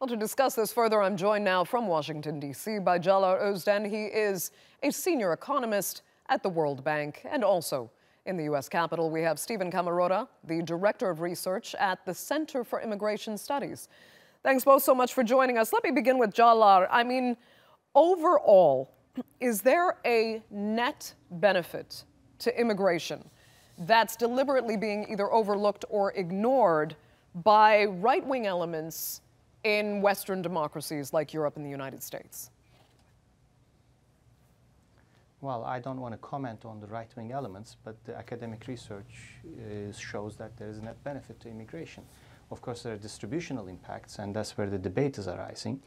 Well, to discuss this further, I'm joined now from Washington, D.C. by Caglar Ozden. He is a senior economist at the World Bank, and also in the U.S. Capitol, we have Stephen Camarota, the Director of Research at the Center for Immigration Studies. Thanks both so much for joining us. Let me begin with Caglar. I mean, overall, is there a net benefit to immigration that's deliberately being either overlooked or ignored by right-wing elements in Western democracies like Europe and the United States? Well, I don't want to comment on the right-wing elements, but the academic research shows that there is a net benefit to immigration. Of course, there are distributional impacts, and that's where the debate is arising.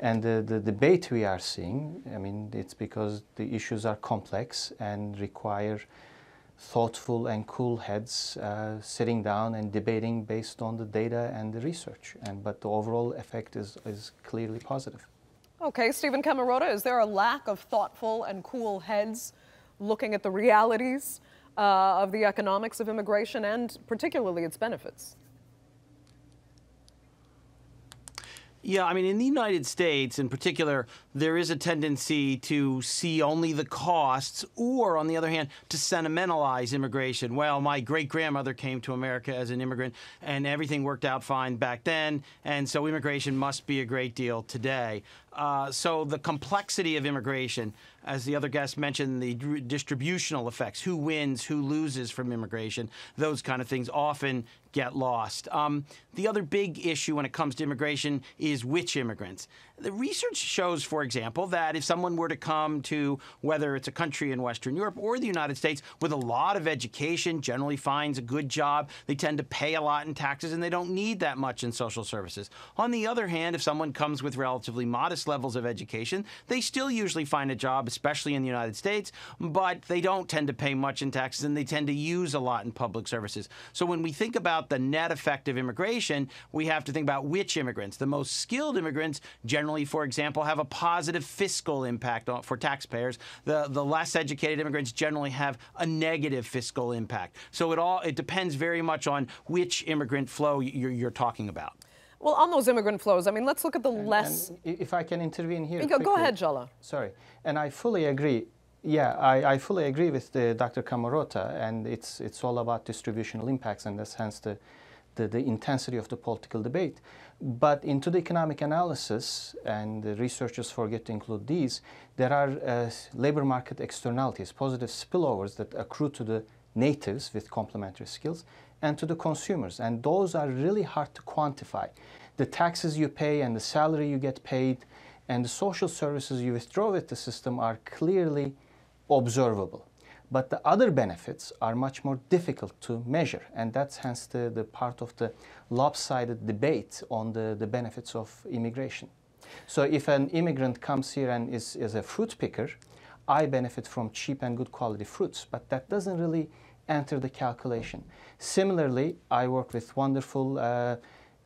And the debate we are seeing, I mean, it's because the issues are complex and require thoughtful and cool heads sitting down and debating based on the data and the research. But the overall effect is clearly positive. Okay, Stephen Camarota, is there a lack of thoughtful and cool heads looking at the realities of the economics of immigration and particularly its benefits? Yeah, I mean, in the United States in particular, there is a tendency to see only the costs or, on the other hand, to sentimentalize immigration. Well, my great-grandmother came to America as an immigrant, and everything worked out fine back then, and so immigration must be a great deal today. So the complexity of immigration, as the other guest mentioned, the distributional effects, who wins, who loses from immigration, those kind of things often get lost. The other big issue when it comes to immigration is which immigrants. The research shows, for example, that if someone were to come to, whether it's a country in Western Europe or the United States, with a lot of education, generally finds a good job, they tend to pay a lot in taxes, and they don't need that much in social services. On the other hand, if someone comes with relatively modest levels of education, they still usually find a job, especially in the United States, but they don't tend to pay much in taxes, and they tend to use a lot in public services. So when we think about the net effect of immigration, we have to think about which immigrants. The most skilled immigrants generally, for example, have a positive fiscal impact for taxpayers. The less educated immigrants generally have a negative fiscal impact. So it depends very much on which immigrant flow you're talking about. Well, on those immigrant flows, I mean, let's look at the less... And if I can intervene here Go ahead, Caglar. Sorry. And I fully agree. Yeah, I fully agree with Dr. Camarota, and it's all about distributional impacts, and that's hence the intensity of the political debate. But into the economic analysis, and the researchers forget to include these, there are labor market externalities, positive spillovers that accrue to the natives with complementary skills and to the consumers, and those are really hard to quantify. The taxes you pay and the salary you get paid and the social services you withdraw with the system are clearly observable. But the other benefits are much more difficult to measure, and that's hence the part of the lopsided debate on the benefits of immigration. So if an immigrant comes here and is a fruit picker, I benefit from cheap and good quality fruits, but that doesn't really enter the calculation. Similarly, I work with wonderful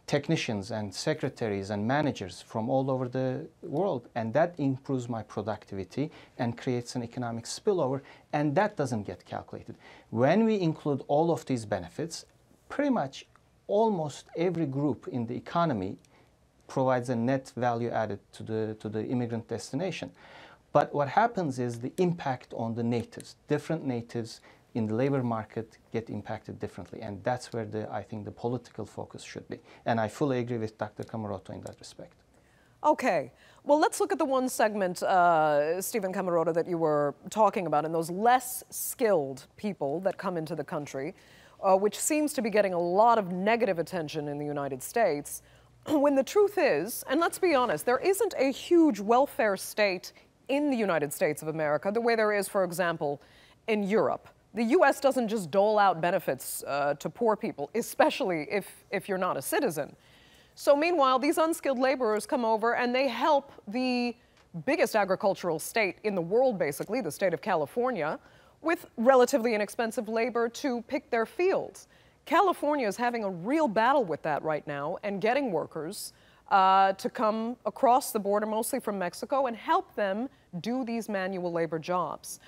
technicians and secretaries and managers from all over the world, and that improves my productivity and creates an economic spillover, and that doesn't get calculated. When we include all of these benefits, pretty much almost every group in the economy provides a net value added to the immigrant destination. But what happens is the impact on the natives, different natives in the labor market get impacted differently, and that's where I think the political focus should be. And I fully agree with Dr. Camarota in that respect. Okay, well, let's look at the one segment, Stephen Camarota, that you were talking about, and those less skilled people that come into the country, which seems to be getting a lot of negative attention in the United States, when the truth is, and let's be honest, there isn't a huge welfare state in the United States of America the way there is, for example, in Europe. The U.S. doesn't just dole out benefits to poor people, especially if you're not a citizen. So meanwhile, these unskilled laborers come over and they help the biggest agricultural state in the world, basically, the state of California, with relatively inexpensive labor to pick their fields. California is having a real battle with that right now and getting workers to come across the border, mostly from Mexico, and help them do these manual labor jobs.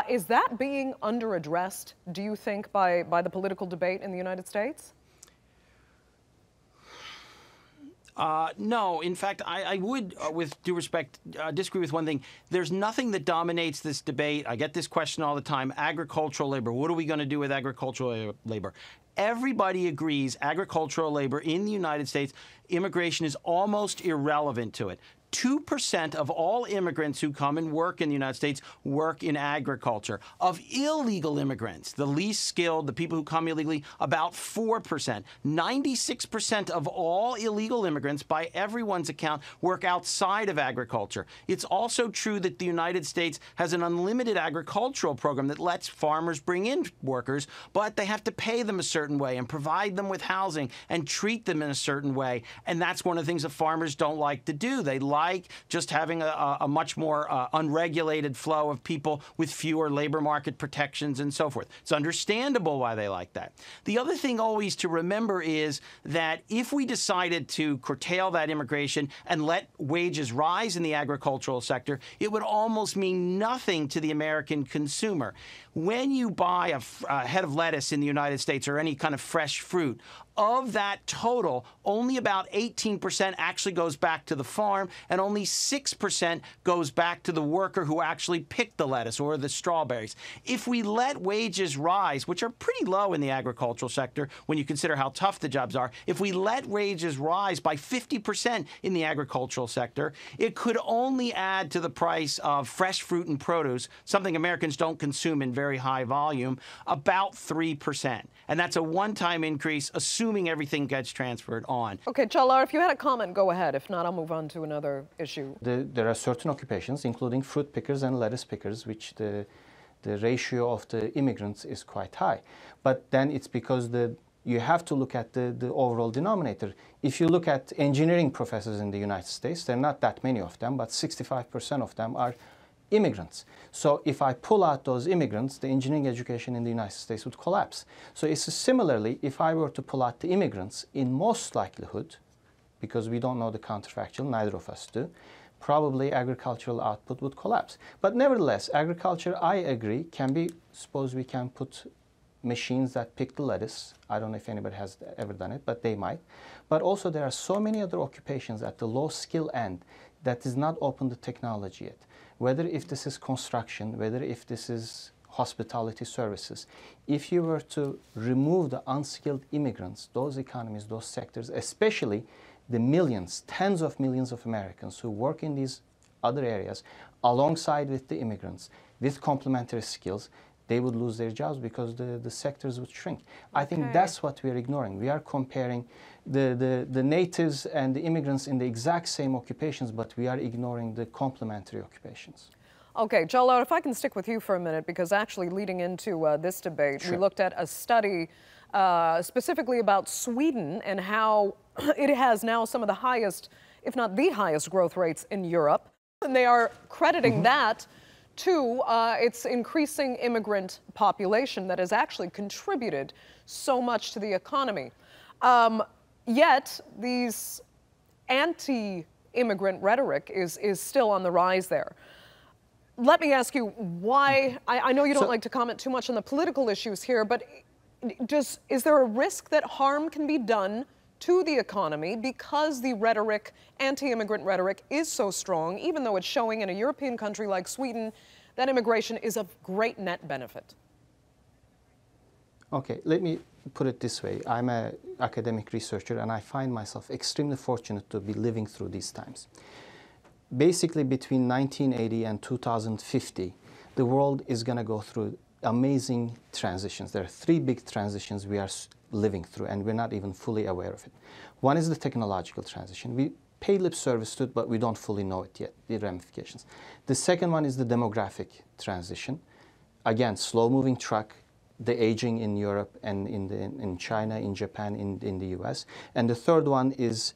Is that being under-addressed, do you think, by the political debate in the United States? No, in fact, I would, with due respect, disagree with one thing. There's nothing that dominates this debate. I get this question all the time. Agricultural labor. What are we going to do with agricultural labor? Everybody agrees agricultural labor in the United States, immigration is almost irrelevant to it. 2% of all immigrants who come and work in the United States work in agriculture. Of illegal immigrants, the least skilled, the people who come illegally, about 4%. 96% of all illegal immigrants, by everyone's account, work outside of agriculture. It's also true that the United States has an unlimited agricultural program that lets farmers bring in workers, but they have to pay them a certain way and provide them with housing and treat them in a certain way. And that's one of the things that farmers don't like to do. They like just having a much more unregulated flow of people with fewer labor market protections and so forth. It's understandable why they like that. The other thing always to remember is that if we decided to curtail that immigration and let wages rise in the agricultural sector, it would almost mean nothing to the American consumer. When you buy a head of lettuce in the United States or any kind of fresh fruit, of that total, only about 18% actually goes back to the farm, and only 6% goes back to the worker who actually picked the lettuce or the strawberries. If we let wages rise, which are pretty low in the agricultural sector when you consider how tough the jobs are, if we let wages rise by 50% in the agricultural sector, it could only add to the price of fresh fruit and produce, something Americans don't consume in very high volume, about 3%. And that's a one-time increase, assuming everything gets transferred on. Okay, Caglar, if you had a comment, go ahead. If not, I'll move on to another issue. There are certain occupations, including fruit pickers and lettuce pickers, which the ratio of the immigrants is quite high. But then it's because you have to look at the overall denominator. If you look at engineering professors in the United States, there are not that many of them, but 65% of them are immigrants. So if I pull out those immigrants, the engineering education in the United States would collapse. So it's similarly, if I were to pull out the immigrants, in most likelihood, because we don't know the counterfactual, neither of us do, probably agricultural output would collapse. But nevertheless, agriculture, I agree, can be, suppose we can put machines that pick the lettuce. I don't know if anybody has ever done it, but they might. But also there are so many other occupations at the low skill end that is not open to technology yet. Whether if this is construction, whether if this is hospitality services, if you were to remove the unskilled immigrants, those economies, those sectors, especially the millions, tens of millions of Americans who work in these other areas, alongside with the immigrants, with complementary skills, they would lose their jobs because the sectors would shrink. I think that's what we're ignoring. We are comparing the natives and the immigrants in the exact same occupations, but we are ignoring the complementary occupations. Okay, Caglar, if I can stick with you for a minute, because actually leading into this debate, we looked at a study specifically about Sweden and how it has now some of the highest, if not the highest, growth rates in Europe. And they are crediting that to its increasing immigrant population that has actually contributed so much to the economy. Yet, these anti-immigrant rhetoric is still on the rise there. Let me ask you why, I know you don't like to comment too much on the political issues here, but is there a risk that harm can be done to the economy because the rhetoric, anti-immigrant rhetoric, is so strong, even though it's showing in a European country like Sweden that immigration is of great net benefit? Okay, let me put it this way. I'm an academic researcher, and I find myself extremely fortunate to be living through these times. Basically, between 1980 and 2050, the world is going to go through amazing transitions. There are three big transitions we are living through, and we're not even fully aware of it. One is the technological transition. We pay lip service to it, but we don't fully know it yet, the ramifications. The second one is the demographic transition. Again, slow-moving truck, the aging in Europe and in China, in Japan, in the US. And the third one is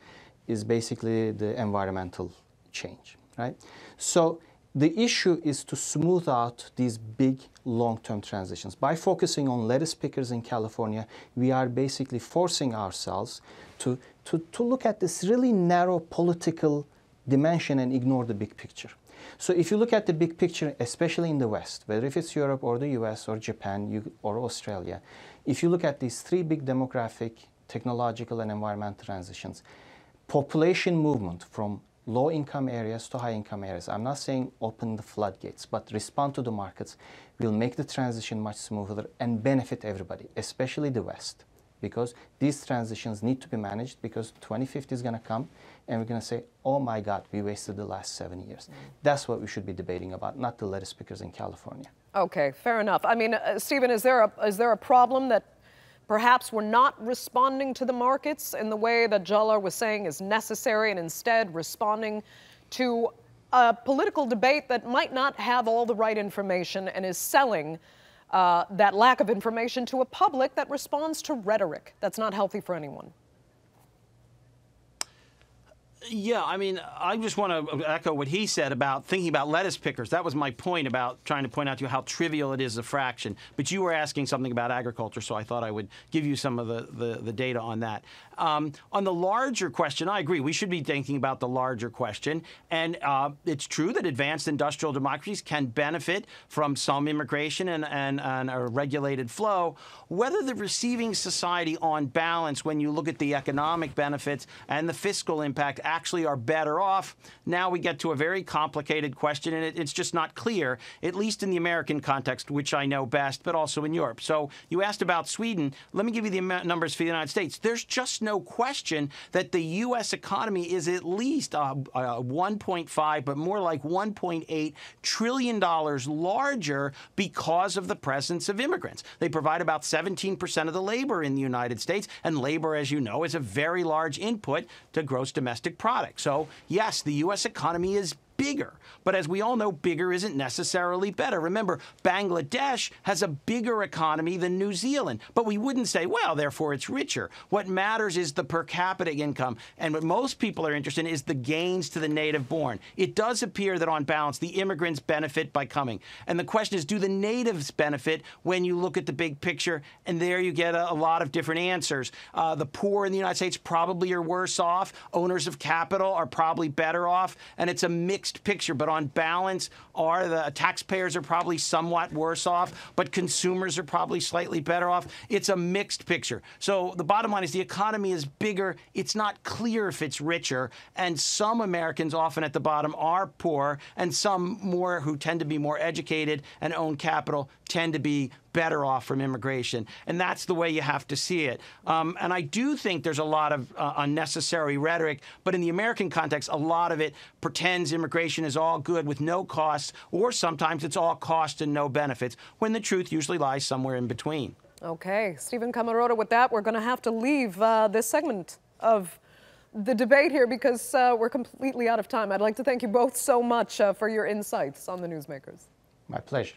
basically the environmental change, right? So the issue is to smooth out these big long-term transitions. By focusing on lettuce pickers in California, we are basically forcing ourselves to look at this really narrow political dimension and ignore the big picture. So if you look at the big picture, especially in the West, whether if it's Europe or the US or Japan or Australia, if you look at these three big demographic, technological, and environmental transitions, population movement from low-income areas to high-income areas. I'm not saying open the floodgates, but respond to the markets will make the transition much smoother and benefit everybody, especially the West, because these transitions need to be managed, because 2050 is going to come and we're going to say, oh my God, we wasted the last 7 years. That's what we should be debating about, not the lettuce pickers in California. Okay, fair enough. I mean, Stephen, is there a problem that perhaps we're not responding to the markets in the way that Caglar was saying is necessary, and instead responding to a political debate that might not have all the right information and is selling that lack of information to a public that responds to rhetoric that's not healthy for anyone? Yeah, I mean, I just want to echo what he said about thinking about lettuce pickers. That was my point about trying to point out to you how trivial it is, a fraction. But you were asking something about agriculture, so I thought I would give you some of the data on that. On the larger question, I agree. We should be thinking about the larger question. And it's true that advanced industrial democracies can benefit from some immigration and a regulated flow. Whether the receiving society on balance, when you look at the economic benefits and the fiscal impact, actually are better off, now we get to a very complicated question, and it's just not clear, at least in the American context, which I know best, but also in Europe. So you asked about Sweden. Let me give you the numbers for the United States. There's just no question that the U.S. economy is at least 1.5, but more like $1.8 trillion larger because of the presence of immigrants. They provide about 17% of the labor in the United States, and labor, as you know, is a very large input to gross domestic product. So, yes, the U.S. economy is bigger. But as we all know, bigger isn't necessarily better. Remember, Bangladesh has a bigger economy than New Zealand. But we wouldn't say, well, therefore it's richer. What matters is the per capita income. And what most people are interested in is the gains to the native born. It does appear that on balance, the immigrants benefit by coming. And the question is, do the natives benefit when you look at the big picture? And there you get a lot of different answers. The poor in the United States probably are worse off. Owners of capital are probably better off. And it's a mixed picture, but on balance, the taxpayers are probably somewhat worse off, but consumers are probably slightly better off. It's a mixed picture. So the bottom line is the economy is bigger. It's not clear if it's richer, and some Americans often at the bottom are poor, and some more who tend to be more educated and own capital tend to be better off from immigration. And that's the way you have to see it. And I do think there's a lot of unnecessary rhetoric, but in the American context, a lot of it pretends immigration is all good with no costs, or sometimes it's all cost and no benefits, when the truth usually lies somewhere in between. Okay, Stephen Camarota, with that, we're going to have to leave this segment of the debate here because we're completely out of time. I'd like to thank you both so much for your insights on the Newsmakers. My pleasure.